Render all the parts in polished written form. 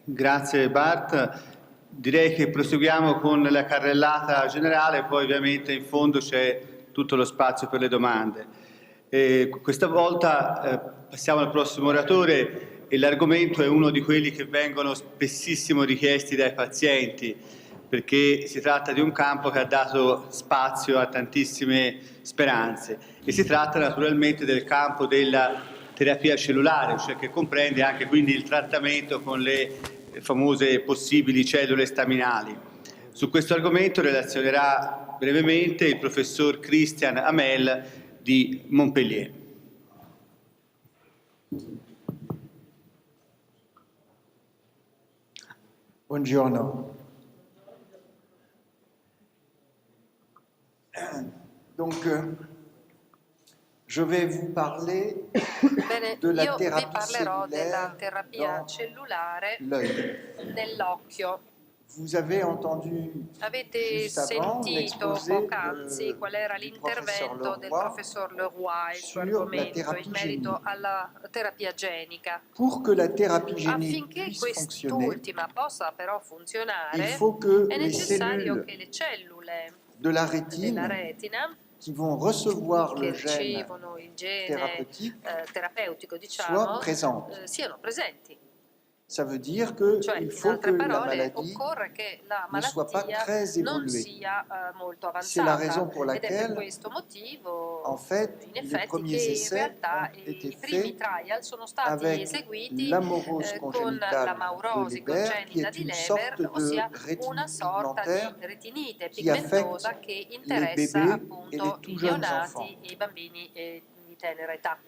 Grazie Bart. Direi che proseguiamo con la carrellata generale, poi ovviamente in fondo c'è tutto lo spazio per le domande. Questa volta passiamo al prossimo oratore e l'argomento è uno di quelli che vengono spessissimo richiesti dai pazienti, perché si tratta di un campo che ha dato spazio a tantissime speranze e si tratta naturalmente del campo della terapia cellulare, cioè che comprende anche quindi il trattamento con le famose possibili cellule staminali. Su questo argomento relazionerà brevemente il professor Christian Hamel di Montpellier. Buongiorno. Donc, je vais vous parler de la thérapie cellulaire dans l'œil. Nell'occhio. Vous avez entendu Avete sentito poc'anzi qual era l'intervento del professor Leroy sul argomento in merito alla terapia genica. Pour que la thérapie génique Affinché puisse fonctionner, quest'ultima possa però funzionare, il faut que è les necessario cellules che le cellule de la della rétine retina qui vont recevoir che le gène ricevono il gene thérapeutique terapeutico, soient diciamo, présentes. siano presenti. Ça veut dire qu'il Cioè, in faut que altre la parole, maladie occorre che la ne soit pas malattia très non évoluée. sia molto C'est la raison avanzata pour ed è per laquelle, questo motivo, en fait, in les effetti, premiers che in essais realtà ont été i primi faits trial sono stati avec eseguiti l'amorose con congénitale la de maurosi Leber, qui congenita est di une Leber, sorte de ossia rétinite una sorta di pigmentaire retinite qui affecte pigmentosa che les interessa bébés et les appunto tout i jeunes neonati enfants. e i bambini di tenera età.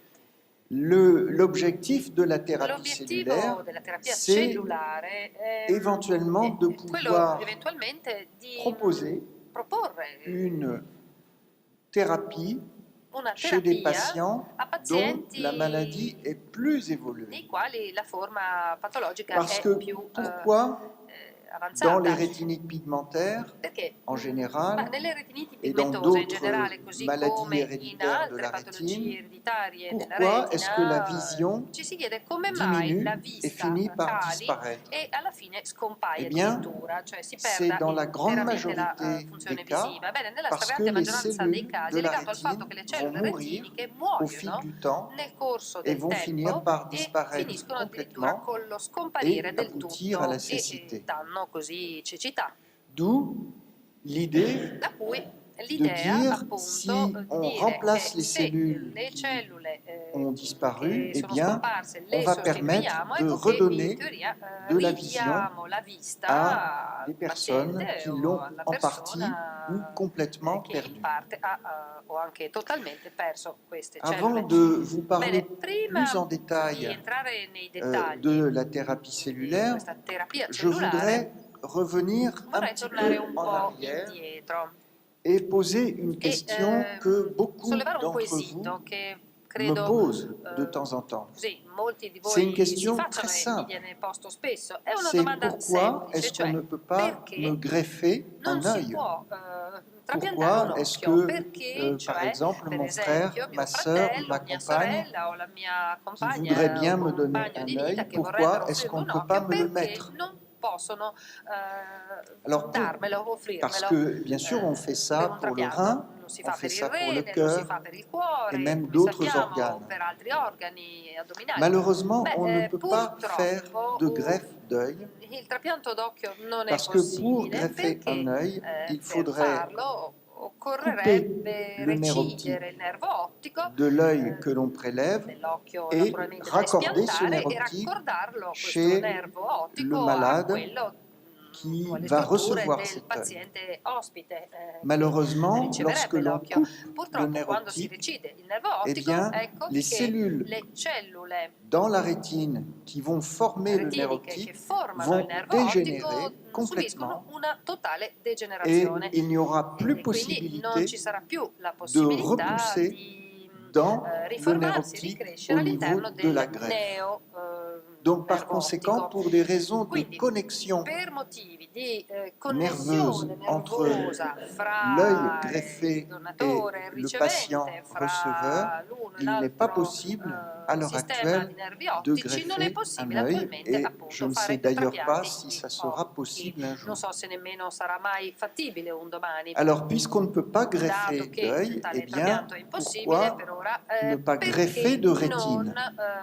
L'objectif de la thérapie L'obiettivo cellulaire, della terapia c'est cellulare è éventuellement de quello pouvoir eventualmente di proposer proporre une thérapie una chez des terapia patients a dont la maladie pazienti est plus évoluée. nei quali la forma patologica Parce è que più pourquoi dans les avanzata. rétiniques pigmentaires Perché en général nelle retiniti et dans pigmentose in d'autres generale, così maladies come in héréditaires de altre la patologie rétine, ereditarie della pourquoi est-ce que la retina, vision ci si chiede come mai diminue la et vista finit par cali disparaître? e alla fine scompaia Eh bien, addirittura, cioè si c'est perda dans la grande interamente la majorité funzione des cas visiva. Bene, nella parce que stragrande les maggioranza dei cellules casi de è la legato al fatto rétine che le vont cellule mourir retiniche au fil muoiono du temps nel corso et del vont finir tempo par e disparaître finiscono addirittura complètement con lo et scomparire del aboutir à la tutto e cécité. danno così cecità. D'où l'idée Da cui de l'idea dire appunto si on dire remplace che les se cellules le qui cellule ont disparu, che eh sono bien, scomparse on le va permettre sostituiamo, de ecco che in redonner teoria de la vision ridiamo la vista à al des personnes paziente qui o l'ont alla en partie ou persona complètement che in perdue. parte ha o anche totalmente perso queste Avant cellule. de vous parler Bene, prima plus en di détail entrare nei dettagli de la thérapie di cellulaire, questa terapia je voudrais cellulare, revenir un vorrei petit tornare peu un en po' arrière indietro et poser une e question que beaucoup sollevare un d'entre quesito vous che me credo posent de temps en temps. così molti di C'est une voi si question facciano très e mi simple. viene posto spesso. È una C'est domanda pourquoi semplice, est-ce qu'on cioè ne peut pas me perché greffer non un si œil? può trapiantare un Pourquoi est-ce occhio? que, Perché, par cioè, exemple, per mon frère, esempio, mio ma sœur, fratello, ma mia compagne, sorella o la mia qui voudrait compagna o bien me donner compagno un di œil, vita che pourquoi vorrebbero est-ce offrirmi qu'on ne un peut pas occhio me le perché mettre? non possono Alors, darmelo, parce offrirmelo que, bien sûr, on fait per ça un pour le trapianto. rein, Lo si on fa fait per il ça pour le rene, lo si cœur fa per il et cuore, même come d'autres sappiamo, organes. per altri organi addominali. Malheureusement, on ne peut pas faire Purtroppo de greffe d'œil il trapianto d'occhio non è parce que pour possibile greffer un perché œil, il per faudrait farlo couper occorrerebbe le nerf recidere optique il nervo ottico de l'œil que l'on prélève dell'occhio et naturalmente da raccorder ce nerf espiantare e optique raccordarlo questo chez nervo le ottico a malade quello qui con le va strutture recevoir del cet œil. paziente ospite che Malheureusement, lorsque riceverebbe l'on l'occhio. coupe le Purtroppo nerf quando si optique, recide il nervo eh ottico, bien, ecco les che cellules le cellule dans la rétine qui vont former le nerf retiniche che optique formano il vont nervo dégénérer ottico subiscono complètement una totale et degenerazione il n'y aura plus e quindi non possibilité ci sarà più la de possibilità repousser di dans le nerf riformarsi e optique ricrescere au niveau all'interno de la del greffe. Donc, par conséquent, pour des raisons de Quindi, connexion per motivi di nerveuse connessione entre nervosa fra l'œil greffé il donatore e il le patient ricevente, receveur, fra l'uno e il n'est pas l'altro possible à l'heure sistema actuelle di nervi de ottici, non è greffer un possibile œil attualmente et je appunto ne sais fare d'ailleurs pas trapianti si di ça sera occhi. possible un jour. Non so se nemmeno sarà mai fattibile un domani. Alors, puisqu'on ne peut pas Dato greffer che d'œil, eh tale bien, trapianto è impossibile per pourquoi ora, ne pas greffer perché de non rétine?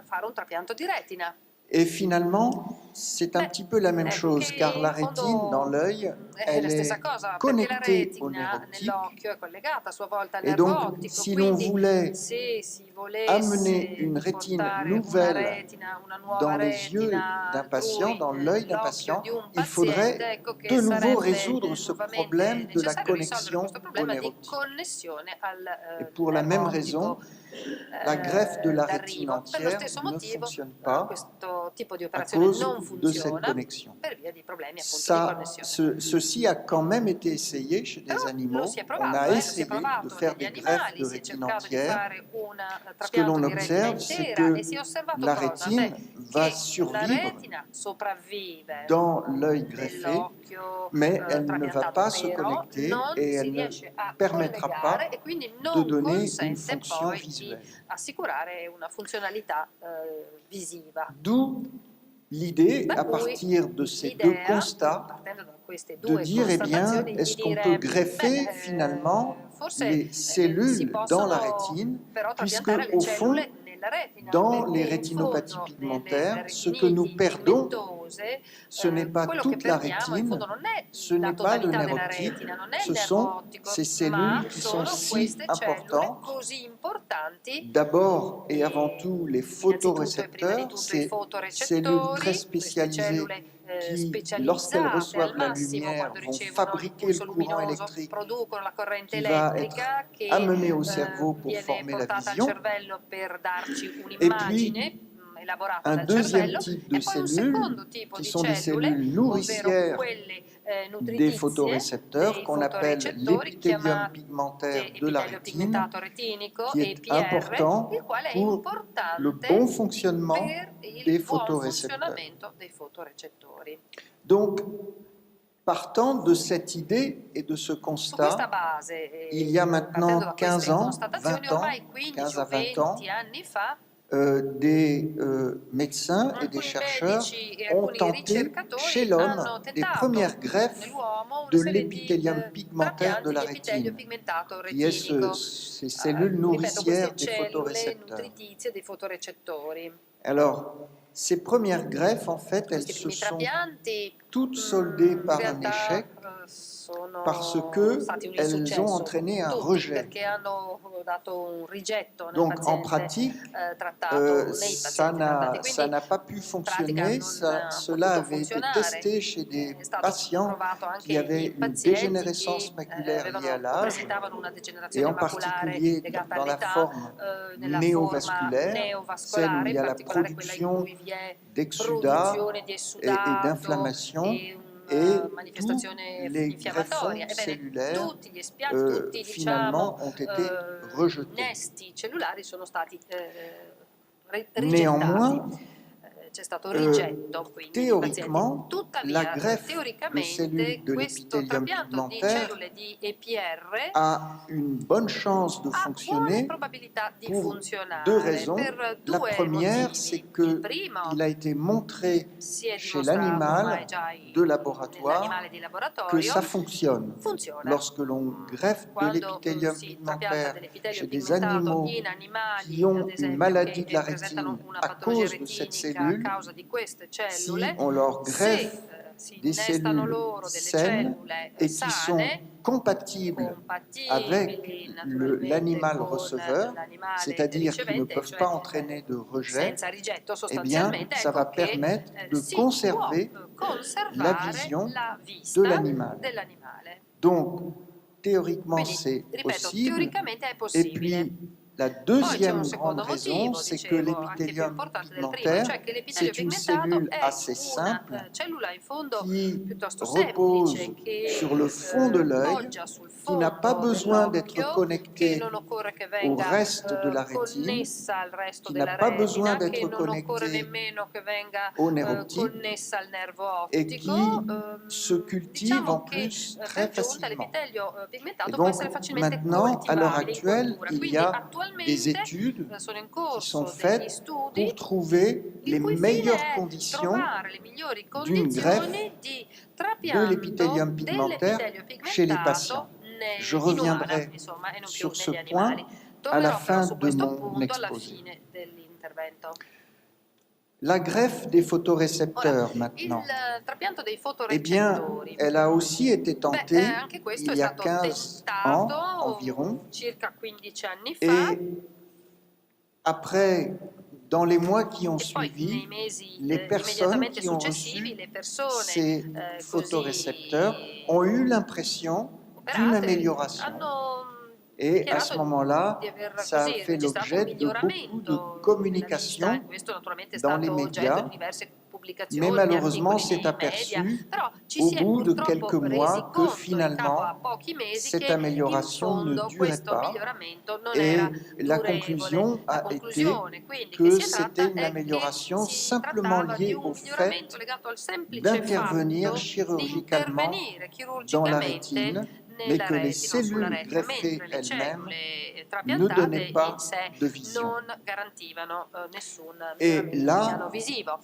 fare un trapianto di retina? Et finalement, c'est un petit peu la même Ecco chose, che car la in rétine dans fondo l'œil, è la elle stessa est cosa, perché la connectée au nerf retina optique. nell'occhio è collegata a sua volta al Et nervo donc, ottico, si l'on quindi voulait se si amener volesse une rétine portare nouvelle una nuova dans les yeux retina d'un patient, altrui dans l'œil d'un nell'occhio patient, di un il paziente, faudrait ecco che de nouveau sarebbe résoudre ce nuovamente problème de la necessario risolvere connexion questo au problema nerf di optique. connessione al Et pour la même nervo raison, ottico la greffe de la rétine d'arrivo. Per lo entière stesso ne motivo fonctionne pas questo tipo di à operazione cause non de cette funziona connexion. per via di problemi appunto di connessione. Ceci a quand même été essayé chez des Però lo animaux. si è On a provato, lo si è essayé de provato faire negli des greffes de animali, si è rétine cercato di entière. fare un Ce que trapianto l'on di retina observe, c'est intera que e si è osservato la cosa? rétine va Che la survivre retina sopravvive dans l'œil greffé, nell'occhio mais elle ne va trapiantato, pas se però connecter non et si elle ne riesce a permettra collegare pas e quindi de non donner une consente fonction poi di visuelle. assicurare una funzionalità visiva. D'où l'idée, Da à cui partir de ces deux l'idea, constats, partendo da queste de due dire, eh bien, constatazioni, di est-ce qu'on dire, peut greffer finalement forse les si cellules dans la possono rétine, però puisque trapiantare le au fond, cellule nella retina, dans les perché in rétinopathies fondo pigmentaires, nelle ce que nous retiniti perdons, pigmentose ce n'est pas quello che toute la perdiamo in fondo rétine, non è ce la n'est pas le totalità nerf della optique, retina, non è il ce nervo sont ottico, ces ma cellules qui sont sono si queste cellule importantes. così importanti. D'abord et avant tout, les Innanzitutto e prima di photorécepteurs, tutto i ces cellules fotorecettori, très queste spécialisées cellule qui, lorsqu'elles specializzate al reçoivent la massimo lumière, quando vont ricevono fabriquer l'impulso le courant luminoso, électrique producono la corrente qui va être elettrica che amené au cerveau pour viene former la portata al vision. cervello per darci Et puis, un'immagine elaborata un dal deuxième cervello, type e de poi un cellules, secondo tipo qui di sont des cellule, cellules ovvero nourricières quelle des nutritizie photorécepteurs dei qu'on appelle fotorecettori, l'épithélium chiamate pigmentaire de la epitelio rétine, pigmentato retinico, qui est EPR, il important quale è pour le importante bon fonctionnement per il des buon photorécepteurs. funzionamento dei fotorecettori. Donc, partant de cette idée et de ce Su questa constat, base, il y a partendo da maintenant queste 15 ans, constatazioni, 20 ans, ormai 15 15 o à 20 ans, 20 anni fa, des médecins et des alcuni chercheurs medici e ont alcuni tenté chez ricercatori l'homme hanno des tentato premières greffes nell'uomo una de serie di l'épithélium pigmentaire de trapianti la di epitelio rétine, pigmentato qui est retinico. ces cellules Ripeto, queste nourricières des cellule photorécepteurs. nutritizie dei fotorecettori. Alors, ces premières greffes, en fait, elles Questi se primi sont trapianti toutes soldées in par un realtà échec sono parce que stati un elles ont insuccesso, entraîné un tutti, rejet. perché hanno dato un rigetto nel Donc, en paziente pratique, trattato, nei ça pazienti trattati. Quindi n'a pas pu in pratica fonctionner. non ha Cela potuto avait été funzionare. testé chez des È stato patients provato anche qui avaient in une pazienti dégénérescence che maculaire liée à avevano, l'âge, presentavano una et degenerazione en maculare particulier legata dans la all'età, forme nella forma néovasculaire, celle où neovascolare, il y in a la particolare quella in production cui vi è d'exsudat produzione di et essudato d'inflammation, e et una tous manifestazione les infiammatoria. greffons Ebbene, cellulaires tutti gli espianti, tutti finalement diciamo ont été rejetés. innesti cellulari sono stati rigettati. Néanmoins, C'è stato rigetto quindi dei pazienti. théoriquement, la Tuttavia, greffe de teoricamente, cellules de questo l'épithélium trapianto di pigmentaire cellule di EPR a une bonne chance de ha buone fonctionner probabilità di pour funzionare deux raisons. per La due première, c'est motivi. que Il primo, il a été montré si è chez dimostrato l'animal ormai già de laboratoire nell'animale di que laboratorio, ça fonctionne. funziona. Lorsque l'on greffe de Quando l'épithélium si trapianta pigmentaire dell'epitelio chez des pigmentato animaux in animali, qui ont ad une esempio, maladie de la che presentano rétine una à patologia cause de cette retinica a cellule, causa di queste si cellule, on leur se greffe si des innestano cellules loro delle saines cellule et qui sont sane, compatibles avec compatibili naturalmente l'animal con receveur, l'animale c'est-à-dire qui ne ricevente, peuvent cioè pas entraîner de rejet, senza rigetto eh bien, sostanzialmente, ça va ecco che permettre de si conserver può la conservare vision la de vista l'animal. dell'animale. Donc, théoriquement, Quindi, c'est ripeto, possible. teoricamente è Et possibile. puis, La Poi c'è un deuxième grande secondo raison, motivo, c'est que dicevo, anche più l'épithélium importante del primo, pigmentaire, cioè che l'epitelio c'est une pigmentato cellule è assez una simple cellula in fondo qui piuttosto repose semplice, che sur le fond de l'œil, poggia sul qui n'a pas fondo besoin d'être dell'occhio, che connectée non occorre che au venga reste de la rétine, connessa al resto qui n'a della pas besoin retina, che d'être non occorre connectée nemmeno che venga au nerf optique connessa al nervo et ottico. qui se cultive en Diciamo che plus très per giunta facilement. l'epitelio Et pigmentato può donc essere facilmente maintenant, à l'heure coltivabile in actuelle, cultura, il y quindi a des attualmente études sono in qui sont corso degli faites studi pour trouver il les cui fine meilleures è conditions trovare le migliori d'une greffe condizioni di de trapianto l'épithélium pigmentaire dell'epitelio chez les patients. pigmentato Je in umana, reviendrai insomma, e non più sur ce negli point animali. à la Tornerò però fin su de questo mon punto alla exposé. fine dell'intervento. La greffe des Ora, photorécepteurs il maintenant, trapianto dei eh bien, fotorecettori. elle a aussi été tentée Anche questo il è y a stato 15 ans tentato environ, circa 15 anni fa et après, dans les mois qui ont e poi suivi, nei mesi les personnes immediatamente qui ont successivi reçu le persone ces photorécepteurs così ont eu l'impression d'une operate amélioration. hanno Et à ce dichiarato moment-là, di aver ça a così fait registrato un l'objet de beaucoup de miglioramento della vista. communication Questo naturalmente è dans les stato oggetto médias, di diverse mais pubblicazioni, di malheureusement, articoli c'est nei media, aperçu però ci au si è bout de purtroppo quelques resi mois que conto in capo a finalement, pochi mesi cette che in amélioration ne fondo durait questo pas. miglioramento non era Et la durevole. conclusion La a été conclusione quindi che que si è c'était tratta une è che amélioration si simplement trattava di liée un au fait miglioramento legato al semplice d'intervenir fatto di chirurgicalement intervenire dans la chirurgicamente rétine, mais nella que les retina o sulla cellules retina, greffées mentre le elles-mêmes cellule ne trapiantate donnaient in pas sé de vision. non garantivano nessun Et miglioramento sul piano là, visivo.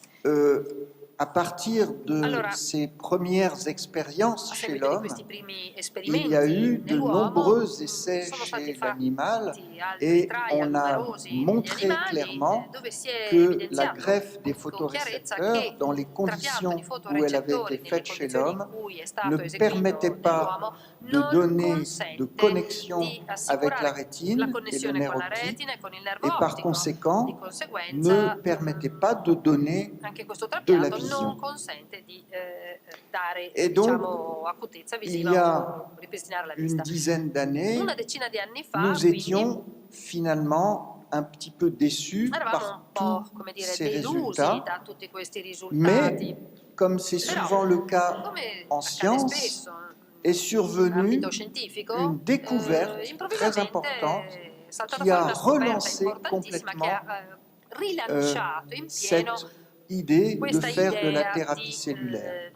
à partir de Allora, ces premières expériences a chez seguito di l'homme, questi primi il y a eu esperimenti de nell'uomo nombreux essais sono stati chez l'animal fatti altri et trial on a numerosi negli montré animali clairement dove si è que la evidenziato greffe des con chiarezza photorécepteurs, che dans les il trapianto di conditions où elle avait été fotorecettori nelle faite chez condizioni in l'homme, cui è ne stato permettait eseguito pas nell'uomo de non donner de consente connexion di avec la assicurare la rétine et le connessione nerf con la optique, retina e con il nervo et par ottico. Di conséquent ne conseguenza, permettait pas de donner anche questo de la trapianto non vision. consente di dare Et donc, acutezza il visiva y a o ripristinare la une vista. dizaine d'années, Una decina di anni fa, nous quindi, étions finalement un petit peu déçus eravamo un par tous po', come dire, ces delusi résultats, da tutti questi mais risultati. comme c'est Però, souvent le cas come en accade science, spesso est in survenue ambito scientifico, une découverte très improvvisamente importante è saltata qui fuori a una scoperta relancé importantissima che ha complètement rilanciato in pieno cette idée de questa faire de la idea thérapie di cellulaire.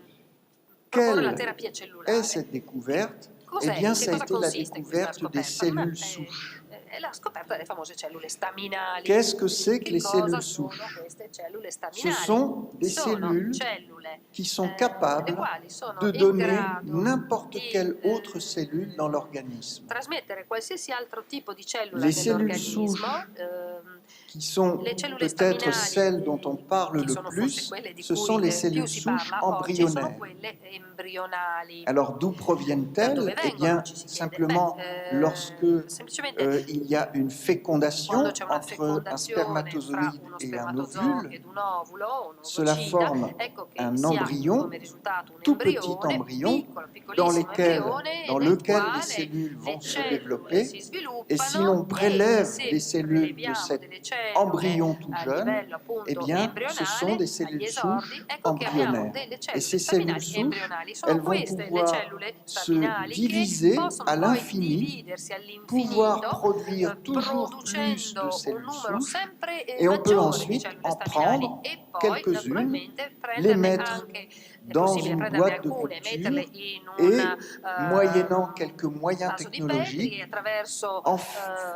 proporre la Quelle terapia est cellulare. cette découverte? Eh Cos'è? bien, In che ça a cosa été la consiste questa découverte des scoperta? cellules souches. È la scoperta delle famose cellule staminali. Qu'est-ce que c'est que Che les cosa cellules sono souches? queste cellule Ce staminali? sont des Sono cellules cellule qui sont le capables quali sono de in donner grado n'importe di quelle autre cellule dans l'organisme. trasmettere qualsiasi altro tipo di cellula Les cellules nell'organismo. souches, qui sont Le cellule peut-être staminali, celles dont on parle che le sono forse plus, quelle di ce cui sont les più cellules si souches parla oggi, sono embryonnaires. quelle embrionali. Alors d'où Da dove proviennent-elles? Eh vengono, bien, ci si chiede. simplement lorsque Semplicemente il y a une fécondation quando c'è una entre un fecondazione fra spermatozoïde uno et un spermatozoo ovule, ed un ovulo, un cela ovocita, forme ecco che un si ha embryon, come risultato un tout petit embrione, embryon, piccolo, dans piccolissimo embrione, lequel nel les quale cellules le vont se cellule développer. si Et sviluppano si l'on prélève se des cellules de preleviamo cet delle cellule embryon tout a jeune, livello eh appunto bien, ce sont embrionale, des agli cellules esordi, souches ecco che abbiamo embryonnaires. delle Et cellule ces cellules staminali souches, embrionali. Sono elles vont queste le pouvoir cellule se staminali che diviser possono à poi l'infini, dividersi pouvoir all'infinito, produire toujours plus de producendo un cellules numero souches, sempre et on peut maggiore di ensuite cellule en staminali prendre e poi quelques-unes, naturalmente les prenderne mettre anche, è dans possibile une prenderne boîte de alcune e culture metterle in et, un moyennant quelques moyens vaso di Petri e technologiques, attraverso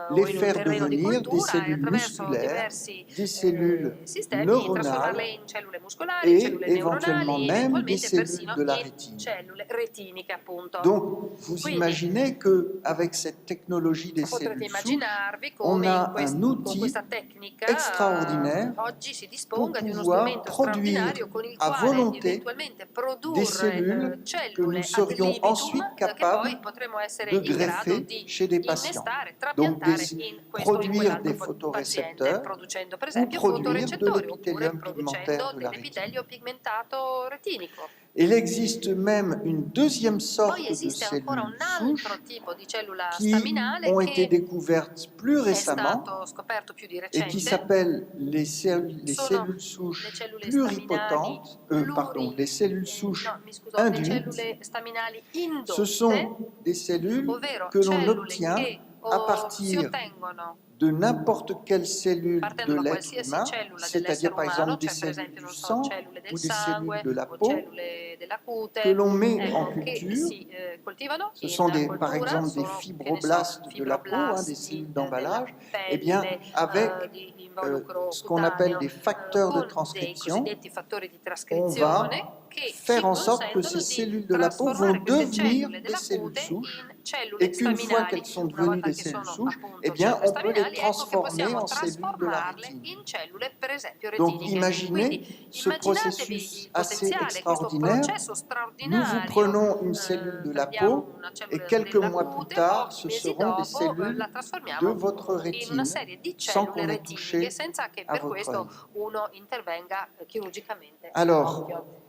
les o in un faire terreno di devenir des cultura e cellules attraverso musculaires, diversi des cellules sistemi trasformarle neuronales in cellule muscolari, in et cellule éventuellement neuronali e même des eventualmente cellules persino de la in rétine. cellule retiniche appunto. Donc, vous Quindi imaginez qu'avec cette technologie des potrete cellules souches, immaginarvi on come a un con outil questa tecnica extraordinaire oggi si pour disponga di uno pouvoir strumento produire straordinario con il à quale volonté eventualmente des produrre cellules que nous cellule ad serions libitum ensuite che poi capables potremo essere de in grado greffer di chez des patients. innestare, Donc, trapiantare in questo o in produire quell'altro des paziente, photorécepteurs producendo per ou esempio produire de fotorecettori oppure l'épithélium pigmentaire producendo de la rétine. dell'epitelio pigmentato retinico. Il existe même une deuxième sorte Poi de esiste ancora un cellules souches altro tipo di cellula qui staminale ont été che découvertes plus è récemment stato scoperto più di et qui recente. s'appellent les Sono cellules le souches cellule staminali pluripotentes, les cellules souches no, mi scuso, le induites. cellule staminali Ce indotte, sont des cellules ovvero que l'on cellule obtient che à si partir ottengono de n'importe quelle cellule partendo de da l'être qualsiasi humain, cellula c'est-à-dire dell'essere par umano, exemple des cioè per cellules esempio, du non so, sang cellule del ou des cellules sangue de la o peau, cellule della cute, que l'on met en ecco, che culture. si coltivano Ce in sont par coltura, exemple des sono, che ne so, fibroblastes de la peau, des fibroblasti cellules della d'emballage, eh bien, pelle, avec di involucro ce qu'on appelle cutaneo, des facteurs de con dei transcription, cosiddetti fattori di on trascrizione va che faire ci en sorte que ces consentono di cellules de la peau vont trasformare queste devenir cellule des della cellules cute souches in cellule et qu'une fois staminali. qu'elles sont Una devenues volta des che cellules sono souches, eh appunto bien, cellule on peut les staminali, ecco che transformer possiamo en cellules de la trasformarle rétine. in cellule, per esempio, Donc retiniche. imaginez Quindi ce immaginatevi processus il assez potenziale, questo extraordinaire. processo Nous vous straordinario. prenons une cellule de la Prendiamo peau una et cellula quelques della mois plus cute, tard, pochi ce mesi seront des dopo cellules la de trasformiamo votre in una rétine serie di sans cellule qu'on ait retiniche touché senza che à per votre questo œil. uno intervenga chirurgicamente Alors, nell'occhio.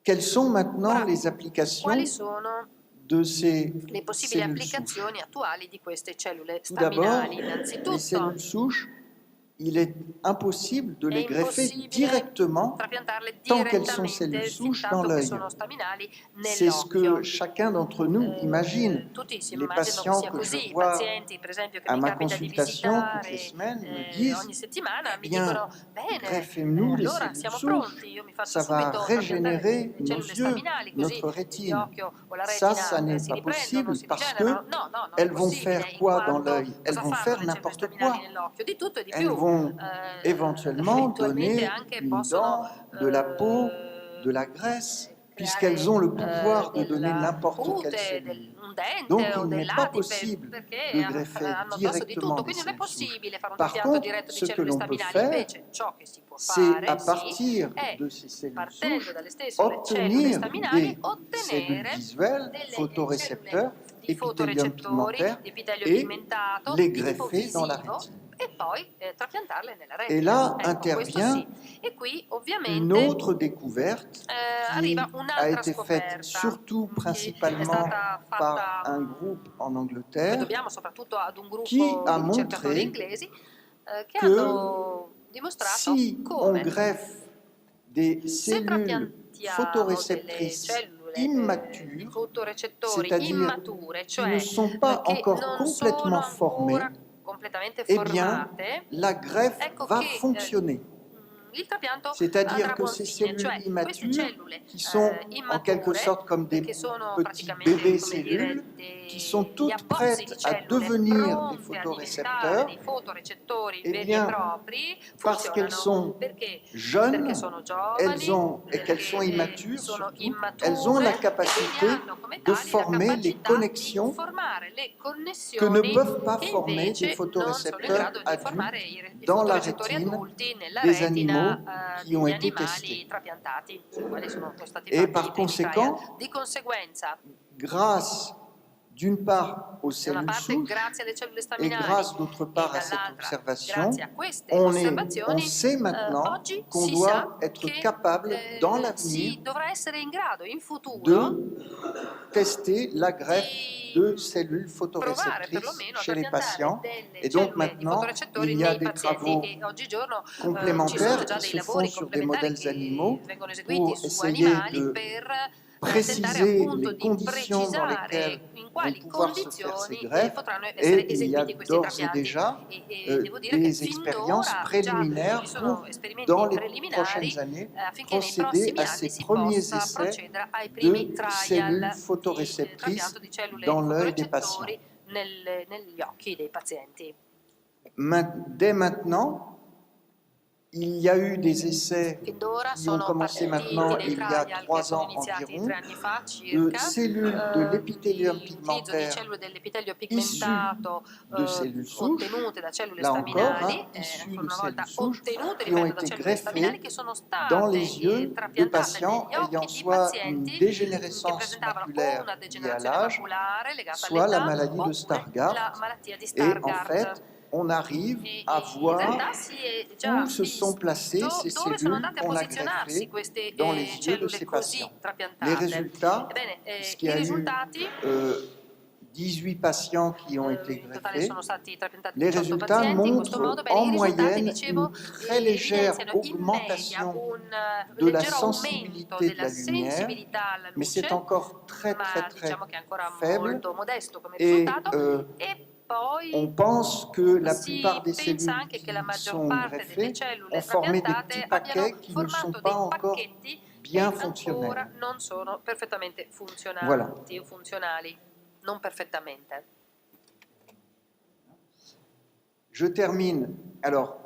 quelles sont maintenant Ora, les applications quali sono de ces le possibili cellules souches? applicazioni attuali di queste cellule Tout d'abord, staminali? les Innanzitutto, cellules souches, il est impossible de è les greffer impossibile directement trapiantarle tant qu'elles sont cellules direttamente fin souches dans tanto che l'œil. sono staminali C'est ce que nell'occhio. chacun d'entre nous imagine. Tutti si Les immaginano che patients sia que je così. I vois pazienti, per esempio, che à mi ma capita di consultation toutes les visitare semaines me disent ogni settimana, eh mi bien, dicono: bene, greffez-nous les allora cellules siamo souches, pronti, io mi faccio ça va subito trapiantare régénérer le nos cellule yeux, staminali, così notre rétine. l'occhio o la Ça retina n'est si pas riprendono, possible si parce rigenerano. que No, no, non è elles vont possibile, faire in quoi dans quanto l'œil? Elles cosa vont fanno faire le cellule n'importe staminali quoi. nell'occhio? Di tutto e di Elles più. vont éventuellement Eventualmente donner anche une possono dent, de la peau, de la graisse, puisqu'elles ont le pouvoir de donner della n'importe quelle cute, cellule. un dente Donc o il del n'est pas latipe, possible perché de greffer hanno addosso di directement tutto, des quindi non è cellules souches. possibile fare un Par trapianto contre, diretto di ce que cellule l'on peut staminali. faire, Invece ciò che si può c'est à fare, sì, partir è de ces cellules partendo souches, dalle stesse cellule obtenir staminali, des cellules ottenere visuelles, delle photorécepteurs, cellule di épithélium fotorecettori, pigmentaire, di epitelio et pigmentato, les di tipo greffer dans la visivo, rétine. e poi trapiantarle nella Et retina. là Ecco, questo intervient sì. E qui une ovviamente autre découverte qui arriva a un'altra été faite scoperta surtout che è principalement stata par fatta, un groupe en che Angleterre dobbiamo soprattutto ad un qui gruppo a di ricercatori montré inglesi che que hanno dimostrato si on come greffe des se cellules trapiantiamo delle photoréceptrices cellule di immatures, fotorecettori c'est-à-dire immature, qui ne cioè sont pas che encore non sono complètement formées, ancora completamente eh bien, formate, la greffe ecco va che fonctionner. il trapianto C'est-à-dire andrà a que buon ces fine, cellules cioè queste immatures, cellule qui sont en quelque immature, sorte comme des che sono petits praticamente, bébés come dire, cellules, qui sont gli toutes abbozzi di prêtes à cellule devenir des pronte a diventare photorécepteurs, dei fotorecettori eh veri e bien, propri, parce qu'elles funzionano sont perché jeunes, sono giovani, et qu'elles sont perché immatures sono surtout, elles ont la immature e quindi capacité hanno come de tali la former les capacità di connexions formare le que ne connessioni peuvent pas che former des invece non sono in photorécepteurs grado di formare adultes i dans la fotorecettori rétine adulti nella des animaux retina qui ont degli été animali testés. trapiantati, sui quali sono stati Et fatti par i primi trial. conséquent, Di conseguenza, grâce d'une part aux da una cellules parte souches grazie alle cellule et staminali grâce d'autre e part à cette dall'altra observation, grazie a queste on osservazioni, sait maintenant oggi qu'on si sa doit être che capable dans l'avenir si dovrà essere in grado in futuro de tester la greffe de di cellules provare photoréceptrices perlomeno a chez les trapiantare patients. delle Et donc cellule di maintenant, fotorecettori il y a nei des pazienti travaux e oggigiorno ci sono complémentaires già qui dei se font lavori sur des complementari modèles animaux che vengono eseguiti pour su essayer animali de per tentare préciser appunto les di conditions dans lesquelles precisare in vont quali pouvoir se faire ces condizioni greffes. potranno essere Et il y a eseguiti questi d'ores et trapianti. déjà E devo dire che des fin expériences d'ora già préliminaires ci pour, sono dans esperimenti les preliminari prochaines années, affinché nei procéder prossimi à anni ces si premiers possa essais procedere ai primi de trial cellules di photoréceptrices trapianto di cellule dans l'œil des patients. fotorecettori negli occhi dei pazienti. Dès maintenant, il y a eu des essais Fin d'ora qui ont sono commencé partiti maintenant dei il y a trial che 3 sono ans iniziati environ 3 anni fa de circa, cellules de l'épithélium di utilizzo di pigmentaire cellule dell'epitelio issues pigmentato de cellules souches, ottenute da cellule là encore, staminali, issues ancora de una volta cellules souches ottenute, qui ont ripeto, da été cellule staminali greffées che sono dans state les yeux de trapiantate patients negli ayant occhi di soit une pazienti che dégénérescence presentavano o maculaire una liée à degenerazione l'âge, maculare legata soit la all'età maladie de oppure Stargardt. la malattia di Et en Stargardt. fait, on arrive E à in voir realtà si è già où se sont visto placées ces dove sono cellules andate a qu'on a posizionarsi greffées queste dans les yeux de cellule ces così patients. Les trapiantate. résultats, Ebbene, puisqu'il y i a eu risultati 18 patients qui ont été in totale greffés, sono stati trapiantati les 18 résultats pazienti. In questo modo, montrent bene, en i risultati, moyenne dicevo, une très légère evidenziano in media augmentation un de la leggero aumento sensibilité de della la lumière, sensibilità alla mais c'est luce, encore très ma diciamo che è ancora faible molto modesto come et risultato, e on poi pense que la si plupart des pensa cellules anche che la qui maggior sont parte delle greffées cellule ont formé des trapiantate petits abbiano paquets qui ne sont formato pas dei encore pacchetti bien che ancora fonctionnels. non sono perfettamente Voilà. funzionanti o funzionali, non perfettamente. Je termine. Alors,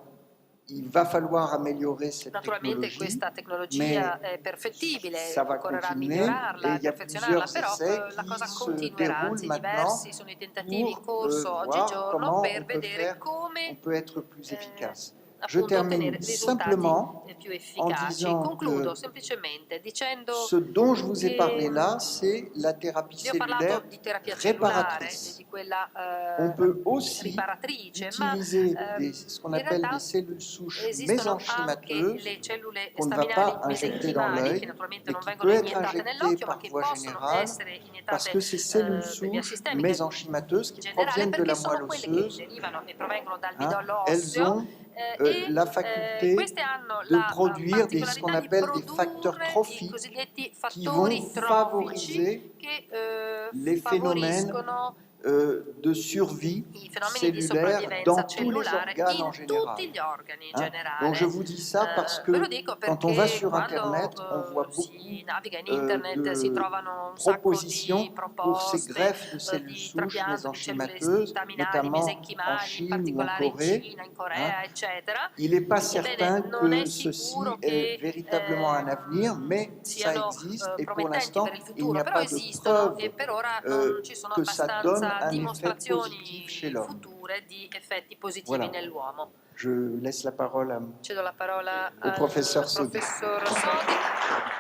il va falloir améliorer cette Naturalmente technologie, questa mais tecnologia è perfettibile, ça va occorrerà continuer migliorarla et e il y a perfezionarla, plusieurs però essais la qui cosa se continuerà, déroulent anzi maintenant diversi sono i tentativi in pour corso voir oggigiorno comment per on peut vedere faire, on come peut être plus efficace. Je appunto ottenere termine risultati simplement più en efficaci. disant Concludo que semplicemente dicendo ce dont je vous ai parlé che là, c'est la thérapie vi ho parlato cellulaire di terapia cellulare e réparatrice. di quella On peut aussi riparatrice, ma utiliser ce qu'on in appelle realtà des cellules souches esistono anche mésenchymateuses le cellule qu'on ne va staminali pas injecter dans mesenchimali, che l'œil naturalmente et non qui vengono peut être iniettate injectée nell'occhio, ma par che voie possono générale essere parce iniettate que ces cellules per via souches sistemica mésenchymateuses in qui generale, proviennent de perché la moelle sono quelle che osseuse, derivano e provengono dal hein, midollo elles osseo ont la faculté queste hanno de la produire ce qu'on particolarità di appelle des facteurs produrre i trophiques cosiddetti qui vont fattori trofici favoriser che les phénomènes favoriscono de survie i fenomeni di cellulaire sopravvivenza dans tous les cellulare organes en in général. tutti gli organi in Hein? Donc je generale. vous dis ça parce Ve lo que dico quand on va perché sur quando Internet, on voit beaucoup si naviga in internet si de trovano un sacco propositions di pour ces proposte greffes de cellules di souches trapianto di cellule mésenchymateuses, staminali, notamment en mesenchimali, in Chine ou en particolare in Corée. Cina, in Hein? Corea, eccetera. Il n'est pas Ebbene, certain non è que ceci sicuro est che véritablement un avenir, mais ça siano existe et pour promettenti per l'instant, il il n'y futuro, a però pas de esistono e preuve per ora non ci sono que ça donne abbastanza un effet positif chez dimostrazioni l'homme. future di effetti positivi Voilà. nell'uomo. Je laisse la parole Cedo la parola au al professeur Sodi. professor Sodi.